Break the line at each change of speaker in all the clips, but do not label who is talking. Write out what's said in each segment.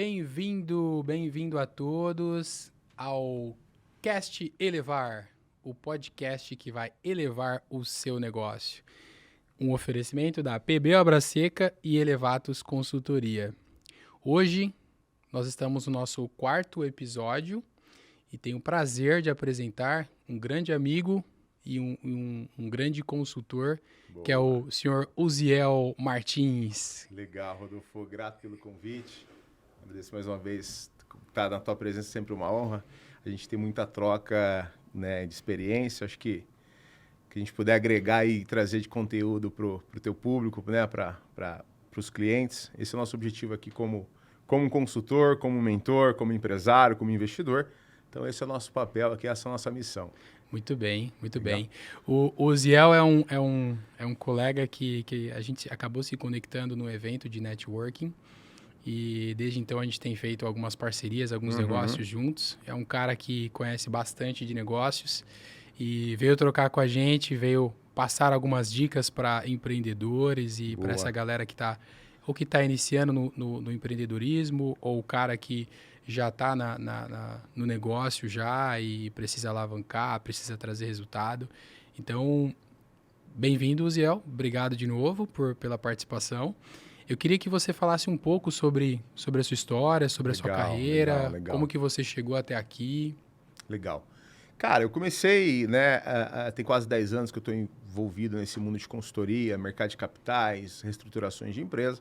Bem-vindo a todos ao Cast Elevar, o podcast que vai elevar o seu negócio. Um oferecimento da PB Obra Seca e Elevatos Consultoria. Hoje nós estamos no nosso 4º episódio e tenho o prazer de apresentar um grande amigo e um grande consultor,
Boa.
Que é o senhor Uziel Martins.
Legal, Rodolfo. Grato pelo convite. Agradeço mais uma vez. Estar na tua presença é sempre uma honra. A gente tem muita troca, né, de experiência. Acho que a gente puder agregar e trazer de conteúdo para o teu público, né, para os clientes. Esse é o nosso objetivo aqui como consultor, como mentor, como empresário, como investidor. Então, esse é o nosso papel aqui, essa é a nossa missão.
Muito bem, muito
Legal.
bem. O Uziel é um colega que a gente acabou se conectando no evento de networking e desde então a gente tem feito algumas parcerias, alguns negócios juntos. É um cara que conhece bastante de negócios e veio trocar com a gente, veio passar algumas dicas para empreendedores e para essa galera que está iniciando no empreendedorismo ou o cara que já está no negócio já e precisa alavancar, precisa trazer resultado. Então, bem-vindo, Uziel. Obrigado de novo pela participação. Eu queria que você falasse um pouco sobre a sua história, sobre a sua carreira, legal. Como que você chegou até aqui.
Legal. Cara, eu comecei, né, tem quase 10 anos que eu estou envolvido nesse mundo de consultoria, mercado de capitais, reestruturações de empresa.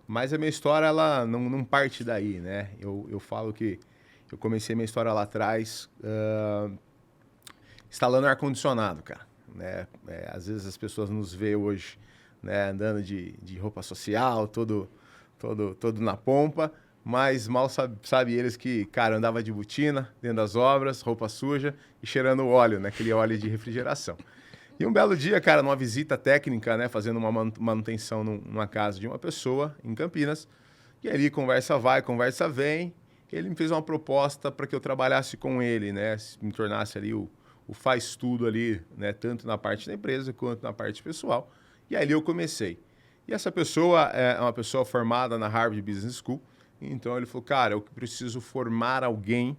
Mas a minha história, ela não parte daí, né? Eu falo que eu comecei minha história lá atrás instalando ar-condicionado, cara. Né? Às vezes as pessoas nos veem hoje, né, andando de roupa social, todo na pompa, mas mal sabe eles que, cara, andava de botina dentro das obras, roupa suja e cheirando óleo, né? Aquele óleo de refrigeração. E um belo dia, cara, numa visita técnica, né, fazendo uma manutenção numa casa de uma pessoa em Campinas, e ali conversa vai, conversa vem, ele me fez uma proposta para que eu trabalhasse com ele, né, me tornasse ali o faz tudo ali, né, tanto na parte da empresa quanto na parte pessoal, e ali eu comecei. E essa pessoa é uma pessoa formada na Harvard Business School, então ele falou, cara, eu preciso formar alguém,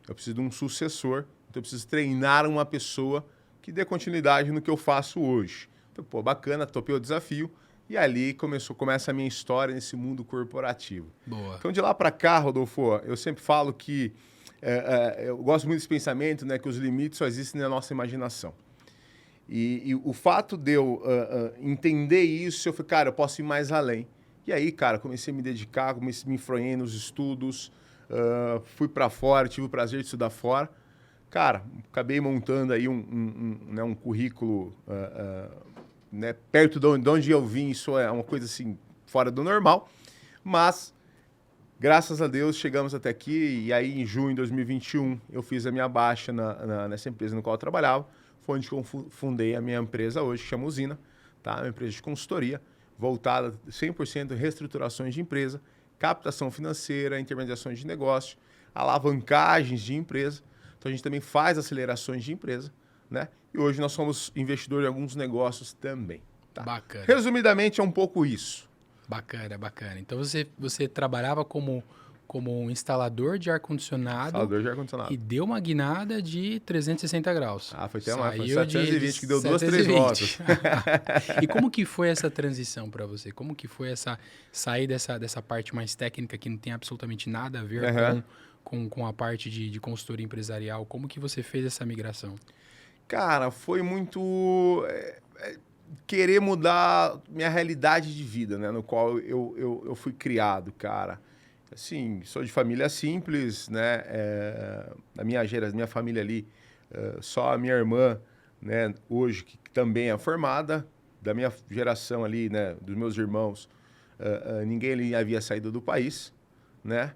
eu preciso de um sucessor, então eu preciso treinar uma pessoa que dê continuidade no que eu faço hoje. Falei, pô, bacana, topei o desafio. E ali começa a minha história nesse mundo corporativo.
Boa.
Então, de lá para cá, Rodolfo, eu sempre falo que eu gosto muito desse pensamento, né, que os limites só existem na nossa imaginação. E o fato de eu entender isso, eu falei, cara, eu posso ir mais além. E aí, cara, comecei a me dedicar, comecei a me influir nos estudos, fui para fora, tive o prazer de estudar fora. Cara, acabei montando aí um currículo, né, perto de onde eu vim, isso é uma coisa assim, fora do normal, mas, graças a Deus, chegamos até aqui, e aí em junho de 2021 eu fiz a minha baixa nessa empresa no qual eu trabalhava, foi onde eu fundei a minha empresa hoje, que chama Usina, tá? Uma empresa de consultoria, voltada 100% em reestruturações de empresa, captação financeira, intermediações de negócio, alavancagens de empresa. Então, a gente também faz acelerações de empresa, né? E hoje nós somos investidores em alguns negócios também. Tá?
Bacana.
Resumidamente, é um pouco isso.
Bacana. Então, você trabalhava como um instalador de ar-condicionado.
Instalador de ar-condicionado.
E deu uma guinada de 360 graus.
Ah, foi até mais. Foi 720, que deu 2, 3 voltas.
E como que foi essa transição para você? Como que foi sair dessa parte mais técnica que não tem absolutamente nada a ver com a parte de consultoria empresarial? Como que você fez essa migração?
Cara, foi muito querer mudar minha realidade de vida, né? No qual eu fui criado, cara. Assim, sou de família simples, né? A minha família ali, só a minha irmã, né? Hoje, que também é formada, da minha geração ali, né? Dos meus irmãos, ninguém ali havia saído do país, né?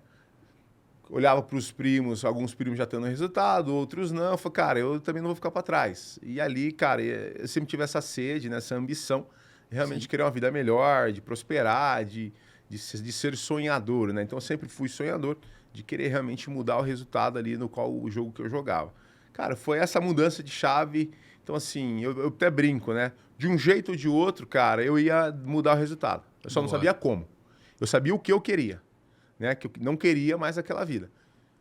Olhava para os primos, alguns primos já tendo resultado, outros não. Eu falei, cara, eu também não vou ficar para trás. E ali, cara, eu sempre tive essa sede, né, essa ambição, de realmente querer uma vida melhor, de prosperar, de ser sonhador, né? Então, eu sempre fui sonhador, de querer realmente mudar o resultado ali no qual o jogo que eu jogava. Cara, foi essa mudança de chave. Então, assim, eu até brinco, né? De um jeito ou de outro, cara, eu ia mudar o resultado. Eu só não sabia como. Eu sabia o que eu queria. né? Que eu não queria mais aquela vida.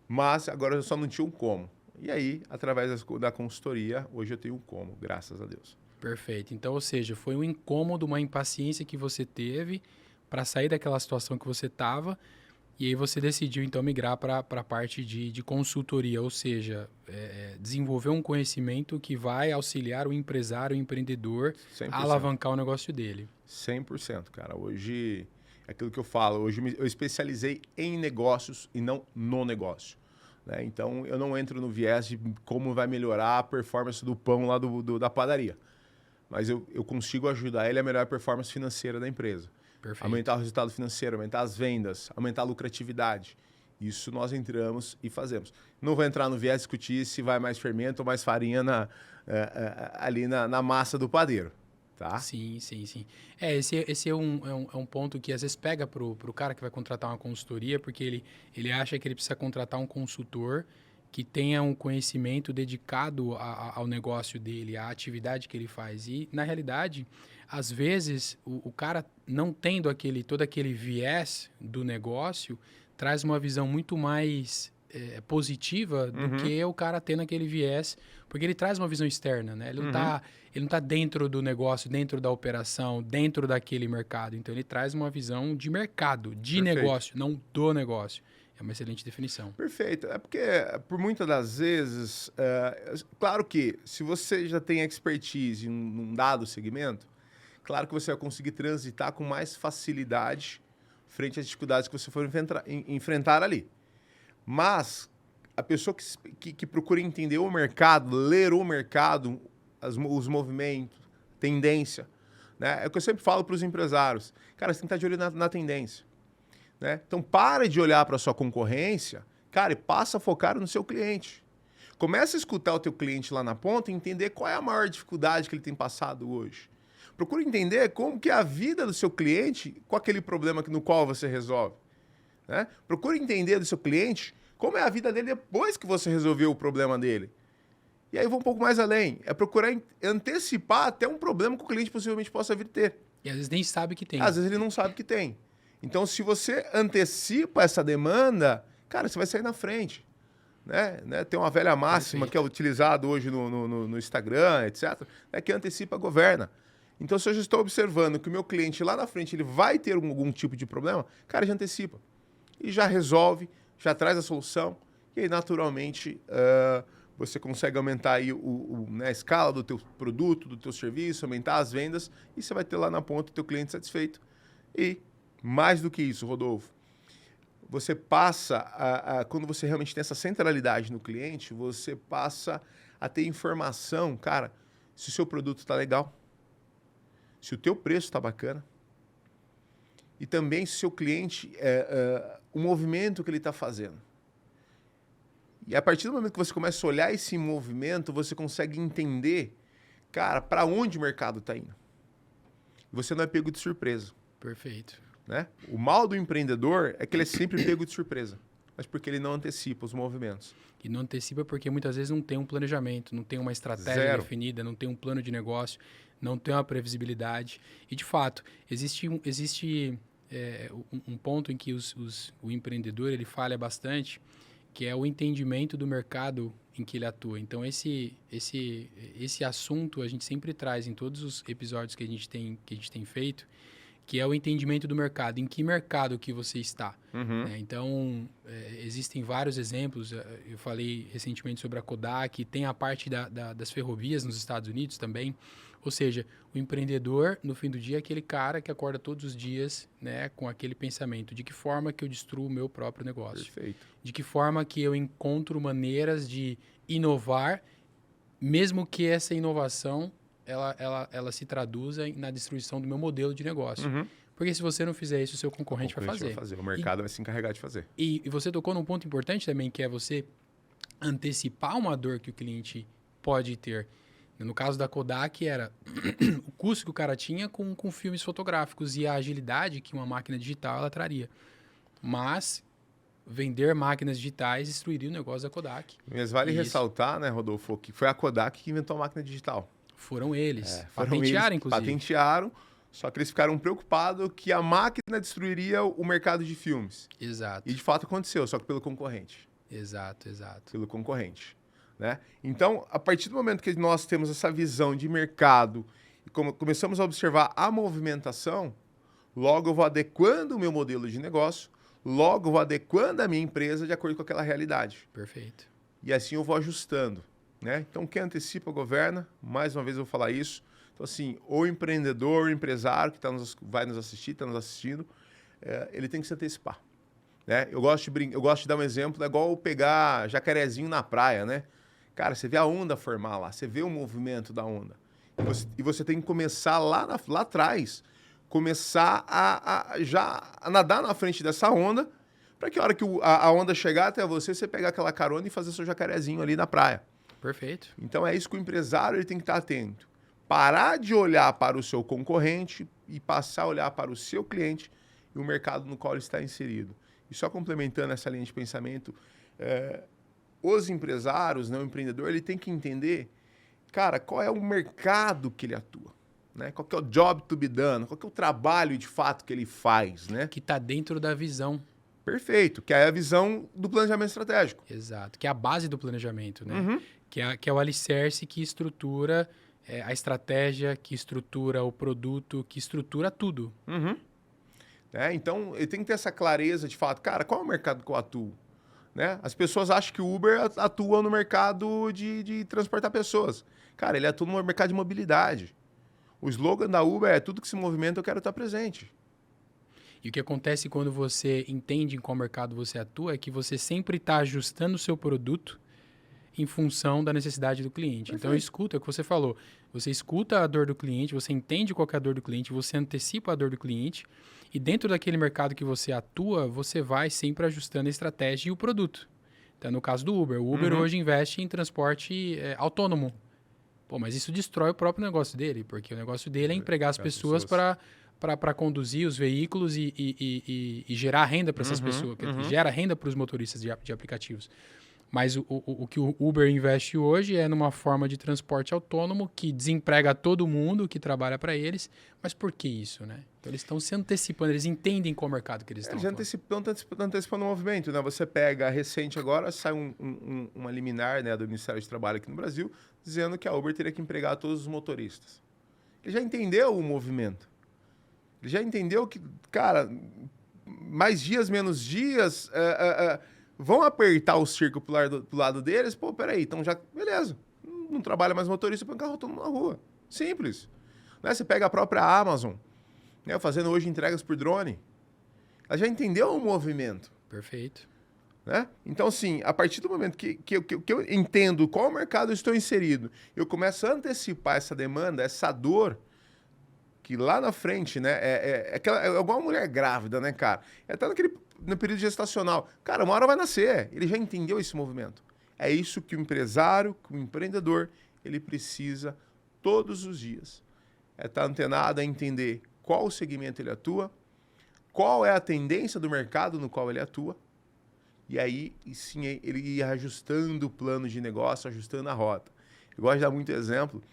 Mas agora eu só não tinha um como. E aí, através da consultoria, hoje eu tenho um como, graças a Deus.
Perfeito. Então, ou seja, foi um incômodo, uma impaciência que você teve para sair daquela situação que você estava, e aí você decidiu, então, migrar para a parte de consultoria, ou seja, desenvolver um conhecimento que vai auxiliar o empresário, o empreendedor
100%.
a alavancar o negócio dele.
100%, cara. Hoje, é aquilo que eu falo, hoje eu especializei em negócios e não no negócio. Né? Então, eu não entro no viés de como vai melhorar a performance do pão lá da padaria. Mas eu consigo ajudar ele a melhorar a performance financeira da empresa.
Perfeito.
Aumentar o resultado financeiro, aumentar as vendas, aumentar a lucratividade. Isso nós entramos e fazemos. Não vou entrar no viés discutir se vai mais fermento ou mais farinha ali na massa do padeiro. Tá?
Sim. Esse é um ponto que às vezes pega pro cara que vai contratar uma consultoria, porque ele acha que ele precisa contratar um consultor que tenha um conhecimento dedicado ao negócio dele, à atividade que ele faz. E, na realidade, às vezes, o cara não tendo todo aquele viés do negócio, traz uma visão muito mais positiva do que o cara tendo aquele viés, porque ele traz uma visão externa, né? Ele não tá dentro do negócio, dentro da operação, dentro daquele mercado. Então, ele traz uma visão de mercado, de
Perfeito.
negócio, não do negócio. É uma excelente definição.
Perfeito. É porque, por muitas das vezes, claro que se você já tem expertise em um dado segmento, claro que você vai conseguir transitar com mais facilidade frente às dificuldades que você for enfrentar ali. Mas a pessoa que procura entender o mercado, ler o mercado, os movimentos, tendência, né? É o que eu sempre falo para os empresários. Cara, você tem que estar de olho na tendência. Né? Então, para de olhar para a sua concorrência, cara, e passa a focar no seu cliente. Começa a escutar o teu cliente lá na ponta e entender qual é a maior dificuldade que ele tem passado hoje. Procura entender como que é a vida do seu cliente com aquele problema no qual você resolve. Né? Procura entender do seu cliente como é a vida dele depois que você resolveu o problema dele. E aí vou um pouco mais além. É procurar antecipar até um problema que o cliente possivelmente possa vir ter.
E às vezes nem sabe que tem.
Às vezes ele não sabe que tem. Então, se você antecipa essa demanda, cara, você vai sair na frente. Né? Tem uma velha máxima
Perfeito.
que é utilizada hoje no Instagram, etc., que antecipa governa. Então, se eu já estou observando que o meu cliente lá na frente ele vai ter algum tipo de problema, cara, já antecipa. E já resolve, já traz a solução. E aí, naturalmente, você consegue aumentar aí a escala do teu produto, do teu serviço, aumentar as vendas, e você vai ter lá na ponta o teu cliente satisfeito. E mais do que isso, Rodolfo, você passa, quando você realmente tem essa centralidade no cliente, você passa a ter informação, cara, se o seu produto está legal, se o teu preço está bacana, e também se o seu cliente, o movimento que ele está fazendo. E a partir do momento que você começa a olhar esse movimento, você consegue entender, cara, para onde o mercado está indo. E você não é pego de surpresa.
Perfeito.
Né? O mal do empreendedor é que ele é sempre pego de surpresa, mas porque ele não antecipa os movimentos.
E não antecipa porque muitas vezes não tem um planejamento, não tem uma estratégia definida, não tem um plano de negócio, não tem uma previsibilidade. E, de fato, existe um ponto em que o empreendedor ele falha bastante, que é o entendimento do mercado em que ele atua. Então, esse assunto a gente sempre traz em todos os episódios que a gente tem feito, que é o entendimento do mercado. Em que mercado que você está? Então, existem vários exemplos. Eu falei recentemente sobre a Kodak, tem a parte das ferrovias nos Estados Unidos também. Ou seja, o empreendedor, no fim do dia, é aquele cara que acorda todos os dias, né, com aquele pensamento. De que forma que eu destruo o meu próprio negócio?
Perfeito.
De que forma que eu encontro maneiras de inovar, mesmo que essa inovação ela se traduza na destruição do meu modelo de negócio. Porque se você não fizer isso, o seu concorrente vai fazer.
O mercado vai se encarregar de fazer.
E você tocou num ponto importante também, que é você antecipar uma dor que o cliente pode ter. No caso da Kodak, era o custo que o cara tinha com filmes fotográficos e a agilidade que uma máquina digital ela traria. Mas vender máquinas digitais destruiria o negócio da Kodak.
Mas vale ressaltar, né, Rodolfo, que foi a Kodak que inventou a máquina digital.
Foram eles.
Foram
Patentearam,
eles,
inclusive.
Patentearam, Só que eles ficaram preocupados que a máquina destruiria o mercado de filmes.
Exato.
E de fato aconteceu, só que pelo concorrente.
Exato, exato.
Pelo concorrente. Né? Então, a partir do momento que nós temos essa visão de mercado e começamos a observar a movimentação, logo eu vou adequando o meu modelo de negócio, logo eu vou adequando a minha empresa de acordo com aquela realidade.
Perfeito.
E assim eu vou ajustando. Né? Então, quem antecipa, governa. Mais uma vez eu vou falar isso. Então, assim, o empreendedor, o empresário que vai nos assistir, está nos assistindo, ele tem que se antecipar. Né? Eu gosto de dar um exemplo, é igual pegar jacarezinho na praia, né? Cara, você vê a onda formar lá, você vê o movimento da onda. E você tem que começar lá atrás, começar a nadar na frente dessa onda, para que a hora que a onda chegar até você, você pegar aquela carona e fazer seu jacarezinho ali na praia.
Perfeito.
Então é isso que o empresário ele tem que estar atento. Parar de olhar para o seu concorrente e passar a olhar para o seu cliente e o mercado no qual ele está inserido. E só complementando essa linha de pensamento, os empresários, né, o empreendedor, ele tem que entender, cara, qual é o mercado que ele atua, né? Qual que é o job to be done, qual que é o trabalho de fato que ele faz, né?
Que está dentro da visão.
Perfeito, que é a visão do planejamento estratégico.
Exato, que é a base do planejamento, né?
Uhum.
Que é o alicerce que estrutura a estratégia, que estrutura o produto, que estrutura tudo.
Uhum. Então, ele tem que ter essa clareza de fato, cara, qual é o mercado que eu atuo? Né? As pessoas acham que o Uber atua no mercado de transportar pessoas. Cara, ele atua no mercado de mobilidade. O slogan da Uber é tudo que se movimenta, eu quero estar presente.
E o que acontece quando você entende em qual mercado você atua é que você sempre está ajustando o seu produto em função da necessidade do cliente.
Perfeito.
Então, escuta, é o que você falou. Você escuta a dor do cliente, você entende qual que é a dor do cliente, você antecipa a dor do cliente e dentro daquele mercado que você atua, você vai sempre ajustando a estratégia e o produto. Então, no caso do Uber. O Uber hoje investe em transporte autônomo. Pô, mas isso destrói o próprio negócio dele, porque o negócio dele é empregar as pessoas para conduzir os veículos e gerar renda para essas pessoas, gera renda para os motoristas de aplicativos. Mas o que o Uber investe hoje é numa forma de transporte autônomo que desemprega todo mundo que trabalha para eles. Mas por que isso, né? Então, eles estão se antecipando, eles entendem qual mercado que eles estão.
Eles estão antecipando o movimento, né? Você pega, recente agora, sai uma liminar, né, do Ministério de Trabalho aqui no Brasil, dizendo que a Uber teria que empregar todos os motoristas. Ele já entendeu o movimento. Ele já entendeu que, cara, mais dias, menos dias... vão apertar o circo pro lado deles, pô, peraí, então já, beleza, não trabalha mais motorista, põe o carro autônomo na rua. Simples. Né? Você pega a própria Amazon, né, fazendo hoje entregas por drone. Ela já entendeu o movimento.
Perfeito.
Né? Então, assim, a partir do momento que eu entendo qual mercado eu estou inserido, eu começo a antecipar essa demanda, essa dor, que lá na frente, né, é igual uma mulher grávida, né, cara? Tá no período gestacional. Cara, uma hora vai nascer. Ele já entendeu esse movimento. É isso que o empresário, que o empreendedor, ele precisa todos os dias. É estar antenado a entender qual segmento ele atua, qual é a tendência do mercado no qual ele atua, e aí, sim, ele ir ajustando o plano de negócio, ajustando a rota. Eu gosto de dar muito exemplo.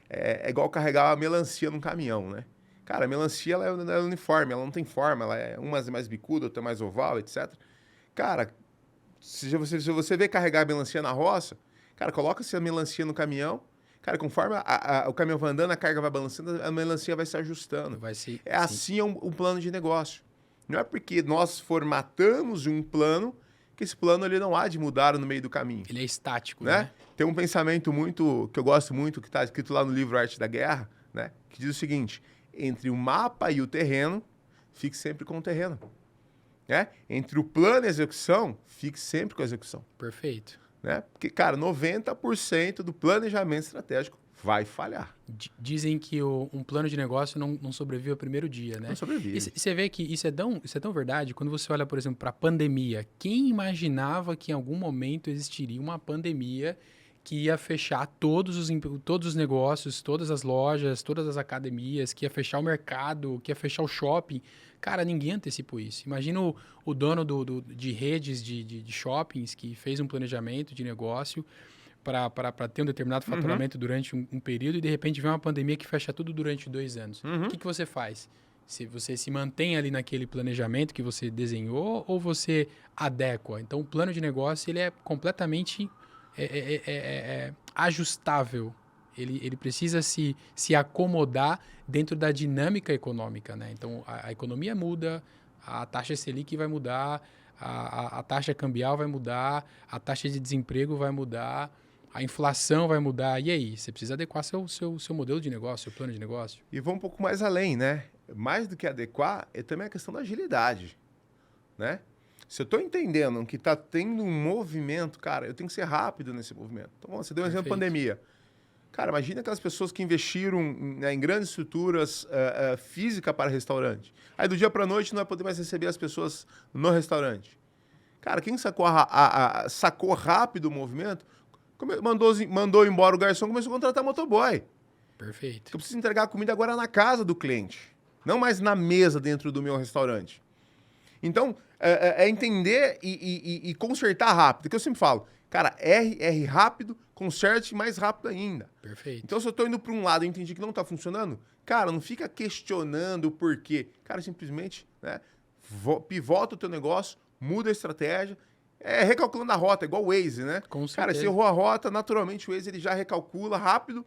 É igual carregar uma melancia num caminhão, né? Cara, a melancia ela é uniforme, ela não tem forma, ela é uma mais bicuda, outra mais oval, etc. Cara, se você vê carregar a melancia na roça, cara, coloca-se a melancia no caminhão, cara, conforme o caminhão vai andando, a carga vai balançando, a melancia vai se ajustando. Assim um plano de negócio. Não é porque nós formatamos um plano que esse plano ele não há de mudar no meio do caminho.
Ele é estático,
né? Tem um pensamento que eu gosto muito, que está escrito lá no livro Arte da Guerra, né? Que diz o seguinte: entre o mapa e o terreno, fique sempre com o terreno. Né? Entre o plano e a execução, fique sempre com a execução.
Perfeito.
Né? Porque, cara, 90% do planejamento estratégico vai falhar.
Dizem que um plano de negócio não sobrevive ao primeiro dia, né?
Não sobrevive.
E você vê que isso é tão verdade quando você olha, por exemplo, para a pandemia. Quem imaginava que em algum momento existiria uma pandemia que ia fechar todos os negócios, todas as lojas, todas as academias, que ia fechar o mercado, que ia fechar o shopping? Cara, ninguém antecipou isso. Imagina o dono de redes de shoppings que fez um planejamento de negócio para ter um determinado faturamento durante um período e, de repente, vem uma pandemia que fecha tudo durante 2 anos. O que você faz? Se você se mantém ali naquele planejamento que você desenhou ou você adequa? Então, o plano de negócio ele é completamente ajustável. Ele precisa se acomodar dentro da dinâmica econômica, né? Então, a economia muda, a taxa Selic vai mudar, a taxa cambial vai mudar, a taxa de desemprego vai mudar, a inflação vai mudar. E aí? Você precisa adequar seu modelo de negócio, seu plano de negócio.
E vamos um pouco mais além, né? Mais do que adequar, é também a questão da agilidade, né? Se eu estou entendendo que está tendo um movimento, cara, eu tenho que ser rápido nesse movimento. Então, você deu um exemplo da pandemia. Cara, imagina aquelas pessoas que investiram em grandes estruturas físicas para restaurante. Aí, do dia para a noite, não vai poder mais receber as pessoas no restaurante. Cara, quem sacou rápido o movimento, mandou embora o garçom, começou a contratar motoboy.
Perfeito.
Eu preciso entregar a comida agora na casa do cliente, não mais na mesa dentro do meu restaurante. Então, é entender e consertar rápido. Que eu sempre falo, cara, R rápido, conserte mais rápido ainda.
Perfeito.
Então, se eu estou indo para um lado e entendi que não está funcionando, cara, não fica questionando o porquê. Cara, simplesmente, né, pivota o teu negócio, muda a estratégia, recalculando a rota, igual o Waze, né?
Com certeza.
Cara, se errou a rota, naturalmente o Waze ele já recalcula rápido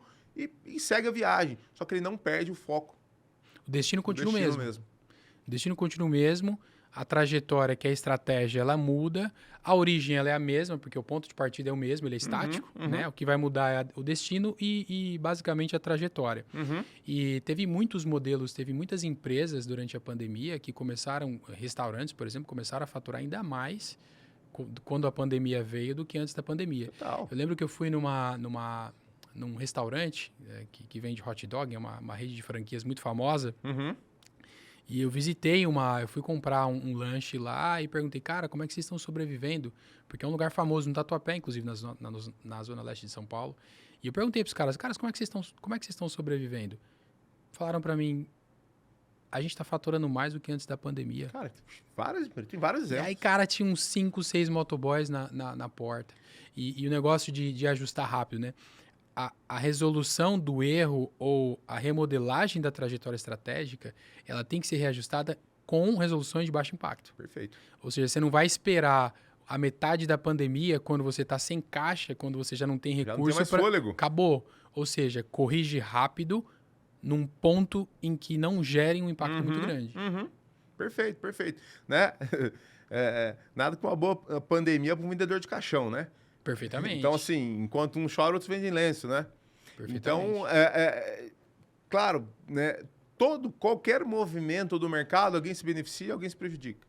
e segue a viagem. Só que ele não perde o foco.
O destino continua mesmo. O destino continua o mesmo. A trajetória, que é a estratégia, ela muda. A origem ela é a mesma, porque o ponto de partida é o mesmo, ele é estático. Né? O que vai mudar é o destino e basicamente a trajetória. E teve muitos modelos, teve muitas empresas durante a pandemia que começaram, restaurantes, por exemplo, começaram a faturar ainda mais quando a pandemia veio do que antes da pandemia.
Total.
Eu lembro que eu fui num restaurante que vende hot dog, é uma rede de franquias muito famosa. E eu visitei eu fui comprar um lanche lá e perguntei, cara, como é que vocês estão sobrevivendo? Porque é um lugar famoso no Tatuapé, inclusive na zona leste de São Paulo. E eu perguntei para os caras, como é que vocês estão sobrevivendo? Falaram para mim, a gente está faturando mais do que antes da pandemia.
Cara, tem vários exemplos.
E aí, cara, tinha uns 5, 6 motoboys na porta. E o negócio de ajustar rápido, né? A resolução do erro ou a remodelagem da trajetória estratégica, ela tem que ser reajustada com resoluções de baixo impacto.
Perfeito.
Ou seja, você não vai esperar a metade da pandemia, quando você está sem caixa, quando você já não tem recurso.
Já não tem mais fôlego.
Acabou. Ou seja, corrige rápido num ponto em que não gere um impacto muito grande.
Perfeito. Né? Nada com uma boa pandemia para um vendedor de caixão, né?
Perfeitamente.
Então, assim, enquanto um chora, outros vendem lenço, né? Então, claro, né? Qualquer movimento do mercado, alguém se beneficia, alguém se prejudica,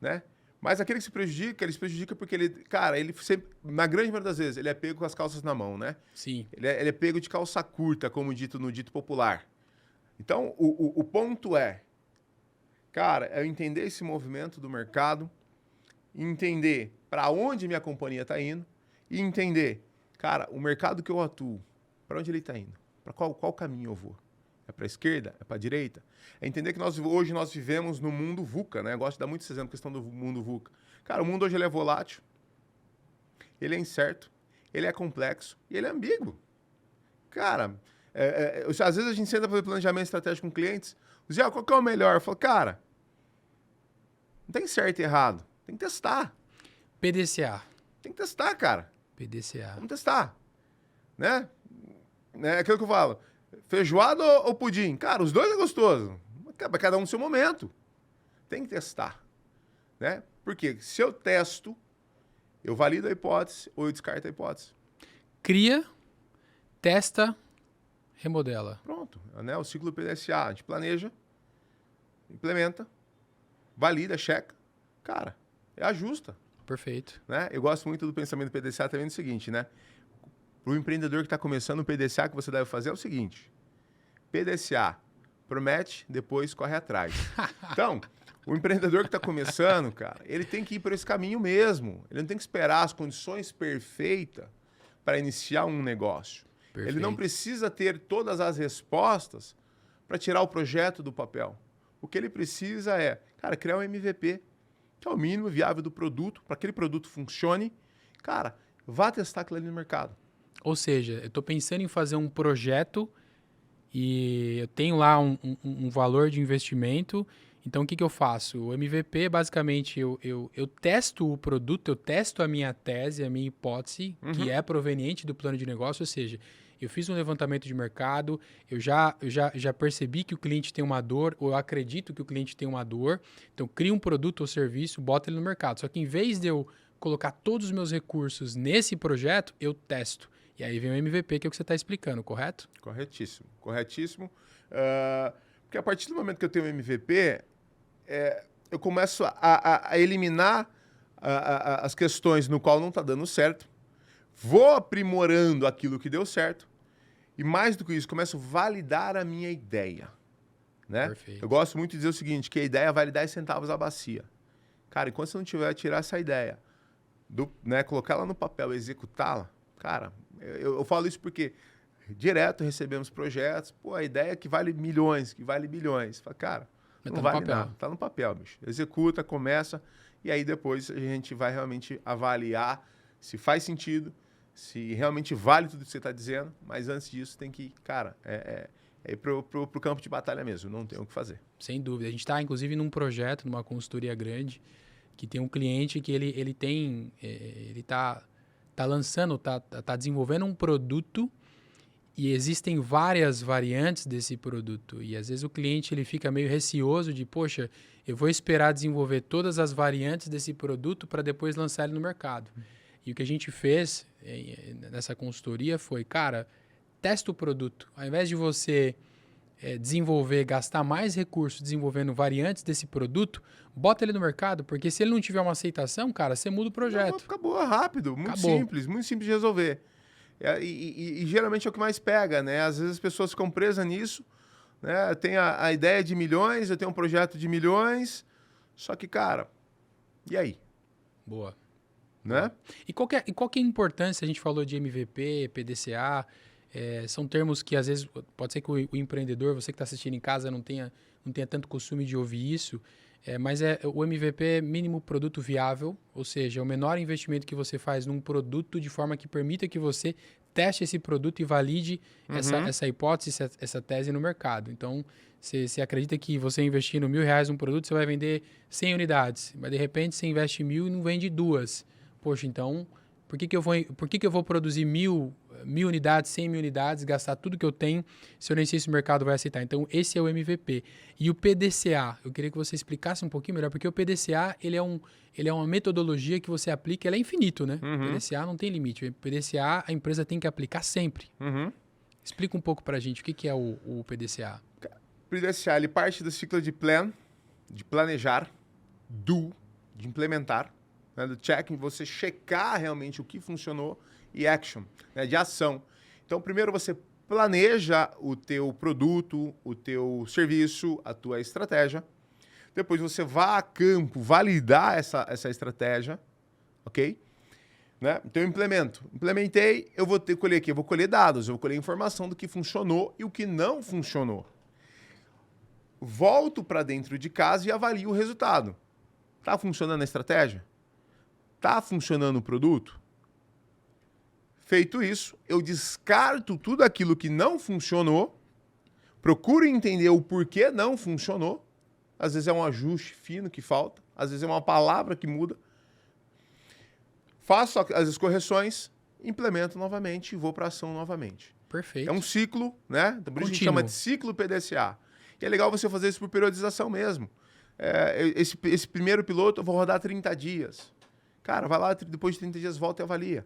né? Mas aquele que se prejudica, ele se prejudica porque ele sempre, na grande maioria das vezes, ele é pego com as calças na mão, né?
Sim.
Ele é pego de calça curta, como dito no dito popular. Então, o ponto cara, é eu entender esse movimento do mercado, entender para onde minha companhia está indo e entender, cara, o mercado que eu atuo, para onde ele está indo? Para qual caminho eu vou? É para a esquerda? É para a direita? É entender que hoje nós vivemos no mundo VUCA, né? Eu gosto de dar muito esse exemplo, questão do mundo VUCA. Cara, o mundo hoje ele é volátil, ele é incerto, ele é complexo e ele é ambíguo. Cara, às vezes a gente senta para fazer planejamento estratégico com clientes, dizia, qual que é o melhor? Eu falo, cara, não tem certo e errado, tem que testar.
PDCA.
Tem que testar, cara.
PDCA.
Vamos testar. Né? É aquilo que eu falo. Feijoada ou pudim? Cara, os dois é gostoso. Cada um no seu momento. Tem que testar. Né? Porque se eu testo, eu valido a hipótese ou eu descarto a hipótese.
Cria, testa, remodela.
Pronto. Né? O ciclo PDCA. A gente planeja, implementa, valida, checa. Cara, ajusta.
Perfeito.
Né? Eu gosto muito do pensamento do PDCA também no seguinte, né? Para o empreendedor que está começando, o PDCA que você deve fazer é o seguinte. PDCA, promete, depois corre atrás. Então, o empreendedor que está começando, cara, ele tem que ir por esse caminho mesmo. Ele não tem que esperar as condições perfeitas para iniciar um negócio. Perfeito. Ele não precisa ter todas as respostas para tirar o projeto do papel. O que ele precisa é, cara, criar um MVP, que é o mínimo viável do produto, para que aquele produto funcione. Cara, vá testar aquilo ali no mercado.
Ou seja, eu estou pensando em fazer um projeto e eu tenho lá um valor de investimento. Então, o que eu faço? O MVP, basicamente, eu testo o produto, eu testo a minha tese, a minha hipótese, que é proveniente do plano de negócio, ou seja, eu fiz um levantamento de mercado, eu já percebi que o cliente tem uma dor, ou eu acredito que o cliente tem uma dor, então crio um produto ou serviço, boto ele no mercado. Só que em vez de eu colocar todos os meus recursos nesse projeto, eu testo. E aí vem o MVP, que é o que você está explicando, correto?
Corretíssimo, corretíssimo. Porque a partir do momento que eu tenho um MVP, eu começo a eliminar as questões no qual não está dando certo, vou aprimorando aquilo que deu certo e, mais do que isso, começo a validar a minha ideia. Né?
Perfeito.
Eu gosto muito de dizer o seguinte, que a ideia vale 10 centavos a bacia. Cara, enquanto você não tiver a tirar essa ideia, né, colocar ela no papel e executá-la, cara, eu falo isso porque direto recebemos projetos, a ideia que vale milhões, que vale bilhões. Fala, cara, não vale nada, tá no papel, bicho. Executa, começa, e aí depois a gente vai realmente avaliar se faz sentido, se realmente vale tudo que você está dizendo, mas antes disso tem que, cara, ir pro campo de batalha mesmo, não tem o que fazer.
Sem dúvida. A gente está, inclusive, num projeto, numa consultoria grande, que tem um cliente que ele tá lançando, tá desenvolvendo um produto e existem várias variantes desse produto. E às vezes o cliente ele fica meio receoso de, poxa, eu vou esperar desenvolver todas as variantes desse produto para depois lançar ele no mercado. E o que a gente fez nessa consultoria foi, cara, testa o produto. Ao invés de você gastar mais recursos desenvolvendo variantes desse produto, bota ele no mercado, porque se ele não tiver uma aceitação, cara, você muda o projeto.
Acabou, rápido, muito simples de resolver. E geralmente é o que mais pega, né? Às vezes as pessoas ficam presas nisso, né? Tem a ideia de milhões, eu tenho um projeto de milhões, só que, cara, e aí?
Boa.
Né?
E qual que é a importância? A gente falou de MVP, PDCA, são termos que às vezes pode ser que o empreendedor, você que está assistindo em casa, não tenha tanto costume de ouvir isso, mas o MVP é mínimo produto viável, ou seja, é o menor investimento que você faz num produto de forma que permita que você teste esse produto e valide essa hipótese, essa tese no mercado. Então, você acredita que você investindo R$1.000 num produto, você vai vender 100 unidades, mas de repente você investe 1.000 e não vende 2. Poxa, então, por que eu vou produzir 1.000 unidades, 100.000 unidades, gastar tudo que eu tenho, se eu nem sei se o mercado vai aceitar? Então, esse é o MVP. E o PDCA, eu queria que você explicasse um pouquinho melhor, porque o PDCA, ele é uma metodologia que você aplica, ela é infinito, né? O PDCA não tem limite. O PDCA, a empresa tem que aplicar sempre. Explica um pouco pra gente o que é o PDCA.
O PDCA, ele parte do ciclo de plan, de planejar, do, de implementar, né, do checking, você checar realmente o que funcionou, e action, né, de ação. Então, primeiro você planeja o teu produto, o teu serviço, a tua estratégia. Depois você vai a campo validar essa estratégia, ok? Né? Então, eu implementei, eu vou colher aqui, eu vou colher dados, eu vou colher informação do que funcionou e o que não funcionou. Volto para dentro de casa e avalio o resultado. Está funcionando a estratégia? Está funcionando o produto? Feito isso, eu descarto tudo aquilo que não funcionou, procuro entender o porquê não funcionou. Às vezes é um ajuste fino que falta, às vezes é uma palavra que muda. Faço as correções, implemento novamente e vou para ação novamente.
Perfeito.
É um ciclo, né? Por isso a gente chama de ciclo PDCA. E é legal você fazer isso por periodização mesmo. Esse primeiro piloto eu vou rodar 30 dias. Cara, vai lá, depois de 30 dias volta e avalia.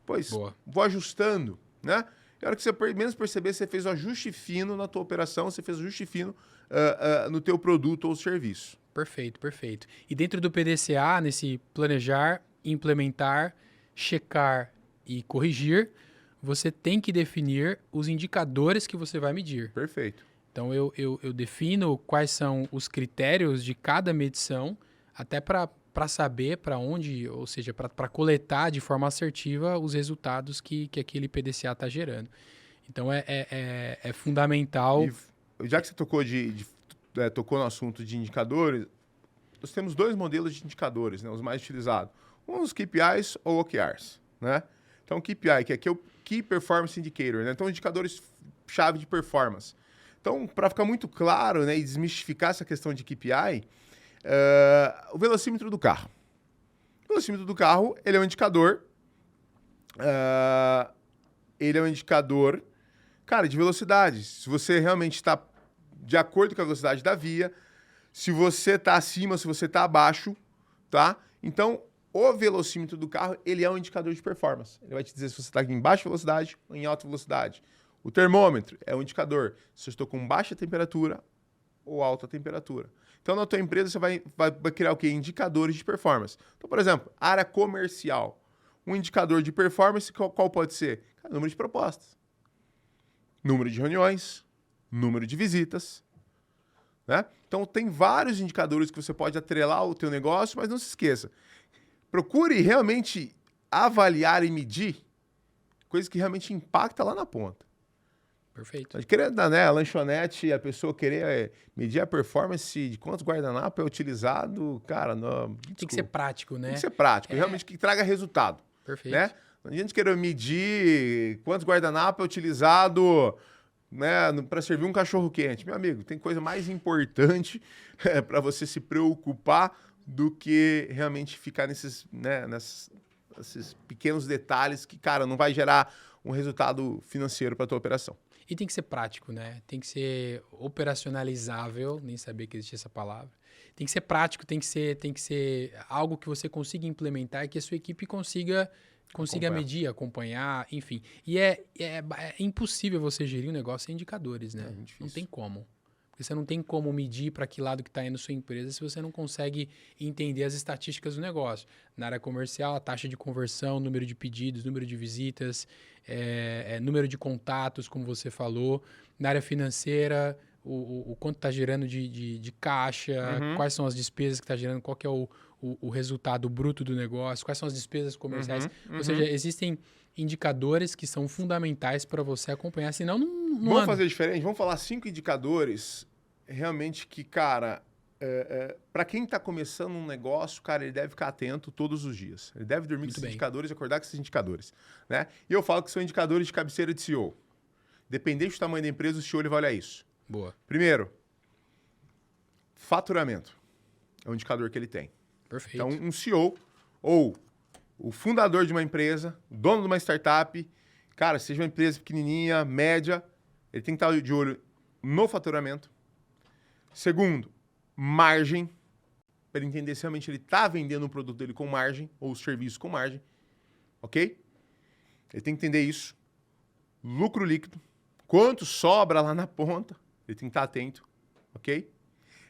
Pois, vou ajustando, né? E a hora que você menos perceber, você fez o ajuste fino na tua operação, você fez o ajuste fino no teu produto ou serviço.
Perfeito, perfeito. E dentro do PDCA, nesse planejar, implementar, checar e corrigir, você tem que definir os indicadores que você vai medir.
Perfeito.
Então, eu defino quais são os critérios de cada medição, até para saber para onde, ou seja, para coletar de forma assertiva os resultados que aquele PDCA está gerando. Então, é fundamental...
E já que você tocou no assunto de indicadores, nós temos dois modelos de indicadores, né, os mais utilizados. Um os KPIs ou OKRs. né? Então, KPI, que aqui é o Key Performance Indicator, né? Então, indicadores-chave de performance. Então, para ficar muito claro, né, e desmistificar essa questão de KPI, o velocímetro do carro. O velocímetro do carro, ele é um indicador... cara, de velocidade. Se você realmente está de acordo com a velocidade da via, se você está acima, se você está abaixo, tá? Então, o velocímetro do carro, ele é um indicador de performance. Ele vai te dizer se você está em baixa velocidade ou em alta velocidade. O termômetro é um indicador se eu estou com baixa temperatura ou alta temperatura. Então, na tua empresa, você vai criar o quê? Indicadores de performance. Então, por exemplo, área comercial. Um indicador de performance, qual pode ser? Número de propostas, número de reuniões, número de visitas, né? Então, tem vários indicadores que você pode atrelar o teu negócio, mas não se esqueça. Procure realmente avaliar e medir coisas que realmente impactam lá na ponta.
Perfeito.
Mas querendo, né, a lanchonete, a pessoa querer medir a performance de quantos guardanapos é utilizado, cara, não,
Tem que ser prático, né?
Tem que ser prático, realmente que traga resultado.
Perfeito.
Né? Não adianta querer medir quantos guardanapos é utilizado, né, para servir um cachorro quente. Meu amigo, tem coisa mais importante para você se preocupar do que realmente ficar nesses pequenos detalhes que, cara, não vai gerar um resultado financeiro para a tua operação.
E tem que ser prático, né? Tem que ser operacionalizável, nem sabia que existia essa palavra. Tem que ser prático, tem que ser algo que você consiga implementar e que a sua equipe consiga medir, acompanhar, enfim. E é impossível você gerir um negócio sem indicadores, né? Não tem como. Porque você não tem como medir para que lado que está indo a sua empresa se você não consegue entender as estatísticas do negócio. Na área comercial, a taxa de conversão, número de pedidos, número de visitas, número de contatos, como você falou. Na área financeira, o quanto está gerando de caixa, quais são as despesas que está gerando, qual que é o resultado bruto do negócio, quais são as despesas comerciais. Ou seja, existem indicadores que são fundamentais para você acompanhar, senão não
Vamos fazer diferente? Vamos falar 5 indicadores realmente que, cara, para quem está começando um negócio, cara, ele deve ficar atento todos os dias. Ele deve dormir com esses indicadores e acordar com esses indicadores. Né? E eu falo que são indicadores de cabeceira de CEO. Dependente do tamanho da empresa, o CEO ele vai olhar isso.
Boa.
Primeiro, faturamento. É um indicador que ele tem.
Perfeito.
Então, um CEO ou o fundador de uma empresa, o dono de uma startup, cara, seja uma empresa pequenininha, média, ele tem que estar de olho no faturamento. Segundo, margem, para ele entender se realmente ele está vendendo o produto dele com margem ou o serviço com margem, ok? Ele tem que entender isso. Lucro líquido, quanto sobra lá na ponta, ele tem que estar atento, ok?